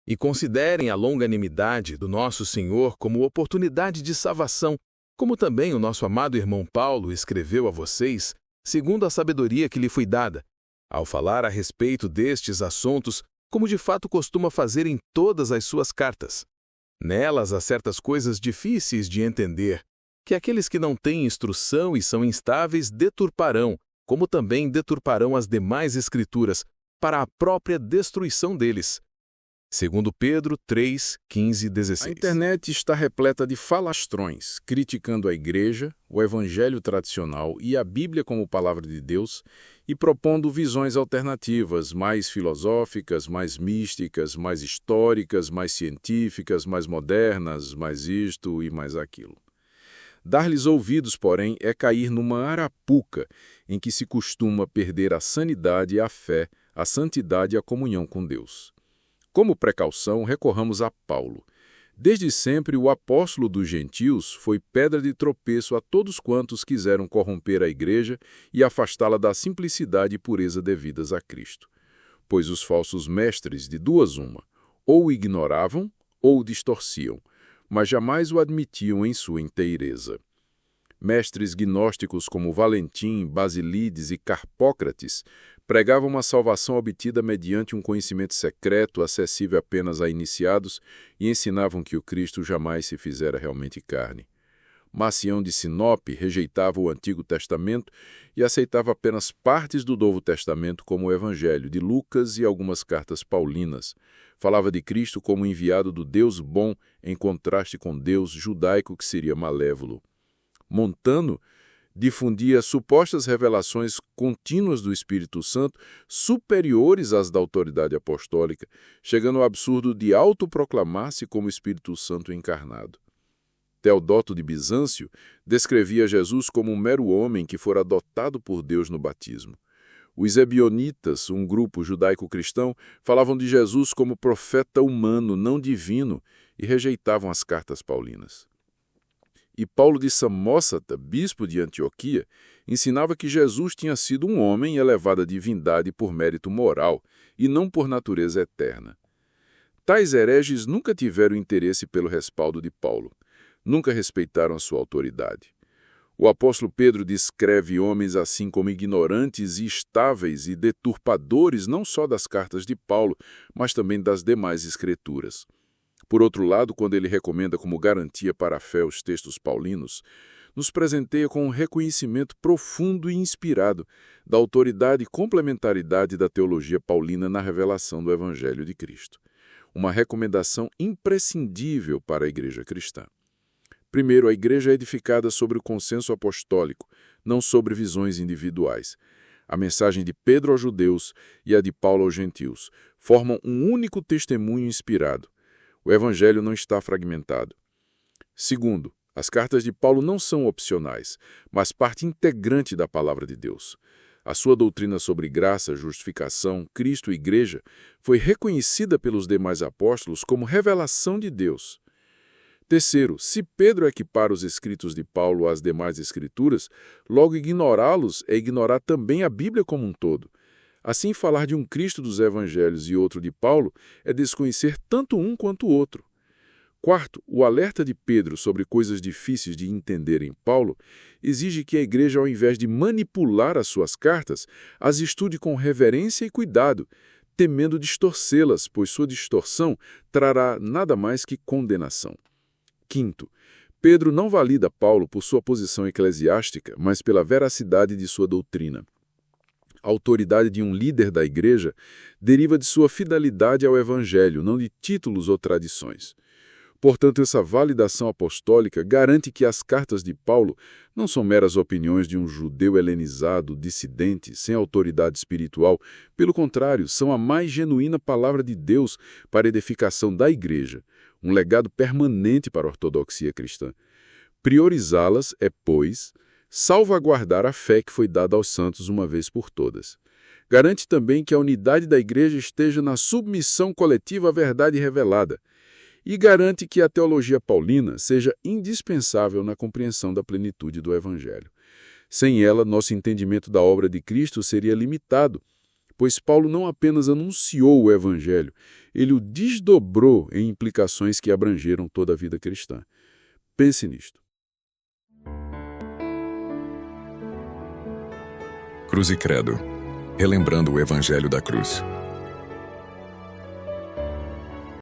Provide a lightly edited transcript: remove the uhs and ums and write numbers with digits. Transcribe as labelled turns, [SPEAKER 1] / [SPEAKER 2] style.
[SPEAKER 1] E considerem a longanimidade do nosso Senhor como oportunidade de salvação, como também o nosso amado irmão Paulo escreveu a vocês, segundo a sabedoria que lhe foi dada, ao falar a respeito destes assuntos, como de fato costuma fazer em todas as suas cartas. Nelas há certas coisas difíceis de entender, que aqueles que não têm instrução e são instáveis deturparão, como também deturparão as demais Escrituras, para a própria destruição deles. Segundo Pedro 3, 15 e
[SPEAKER 2] A
[SPEAKER 1] 16.
[SPEAKER 2] internet está repleta de falastrões, criticando a igreja, o evangelho tradicional e a Bíblia como palavra de Deus e propondo visões alternativas, mais filosóficas, mais místicas, mais históricas, mais científicas, mais modernas, mais isto e mais aquilo. Dar-lhes ouvidos, porém, é cair numa arapuca em que se costuma perder a sanidade e a fé, a santidade e a comunhão com Deus. Como precaução, recorramos a Paulo. Desde sempre, o apóstolo dos gentios foi pedra de tropeço a todos quantos quiseram corromper a igreja e afastá-la da simplicidade e pureza devidas a Cristo. Pois os falsos mestres, de duas uma, ou o ignoravam ou o distorciam, mas jamais o admitiam em sua inteireza. Mestres gnósticos como Valentim, Basilides e Carpócrates pregavam uma salvação obtida mediante um conhecimento secreto acessível apenas a iniciados e ensinavam que o Cristo jamais se fizera realmente carne. Marcião de Sinope rejeitava o Antigo Testamento e aceitava apenas partes do Novo Testamento como o Evangelho de Lucas e algumas cartas paulinas. Falava de Cristo como enviado do Deus bom em contraste com Deus judaico que seria malévolo. Montano difundia supostas revelações contínuas do Espírito Santo superiores às da autoridade apostólica, chegando ao absurdo de autoproclamar-se como Espírito Santo encarnado. Teodoto de Bizâncio descrevia Jesus como um mero homem que fora adotado por Deus no batismo. Os ebionitas, um grupo judaico-cristão, falavam de Jesus como profeta humano, não divino, e rejeitavam as cartas paulinas. E Paulo de Samósata, bispo de Antioquia, ensinava que Jesus tinha sido um homem elevado à divindade por mérito moral e não por natureza eterna. Tais hereges nunca tiveram interesse pelo respaldo de Paulo, nunca respeitaram a sua autoridade. O apóstolo Pedro descreve homens assim como ignorantes e instáveis e deturpadores não só das cartas de Paulo, mas também das demais escrituras. Por outro lado, quando ele recomenda como garantia para a fé os textos paulinos, nos presenteia com um reconhecimento profundo e inspirado da autoridade e complementaridade da teologia paulina na revelação do Evangelho de Cristo. Uma recomendação imprescindível para a igreja cristã. Primeiro, a igreja é edificada sobre o consenso apostólico, não sobre visões individuais. A mensagem de Pedro aos judeus e a de Paulo aos gentios formam um único testemunho inspirado. O Evangelho não está fragmentado. Segundo, as cartas de Paulo não são opcionais, mas parte integrante da palavra de Deus. A sua doutrina sobre graça, justificação, Cristo e igreja foi reconhecida pelos demais apóstolos como revelação de Deus. Terceiro, se Pedro equipara os escritos de Paulo às demais escrituras, logo ignorá-los é ignorar também a Bíblia como um todo. Assim, falar de um Cristo dos Evangelhos e outro de Paulo é desconhecer tanto um quanto o outro. Quarto, o alerta de Pedro sobre coisas difíceis de entender em Paulo exige que a igreja, ao invés de manipular as suas cartas, as estude com reverência e cuidado, temendo distorcê-las, pois sua distorção trará nada mais que condenação. Quinto, Pedro não valida Paulo por sua posição eclesiástica, mas pela veracidade de sua doutrina. A autoridade de um líder da igreja deriva de sua fidelidade ao Evangelho, não de títulos ou tradições. Portanto, essa validação apostólica garante que as cartas de Paulo não são meras opiniões de um judeu helenizado, dissidente, sem autoridade espiritual. Pelo contrário, são a mais genuína palavra de Deus para a edificação da igreja, um legado permanente para a ortodoxia cristã. Priorizá-las é, pois, salvaguardar a fé que foi dada aos santos uma vez por todas. Garante também que a unidade da igreja esteja na submissão coletiva à verdade revelada e garante que a teologia paulina seja indispensável na compreensão da plenitude do Evangelho. Sem ela, nosso entendimento da obra de Cristo seria limitado, pois Paulo não apenas anunciou o Evangelho, ele o desdobrou em implicações que abrangeram toda a vida cristã. Pense nisto.
[SPEAKER 3] Cruz e Credo. Relembrando o Evangelho da Cruz.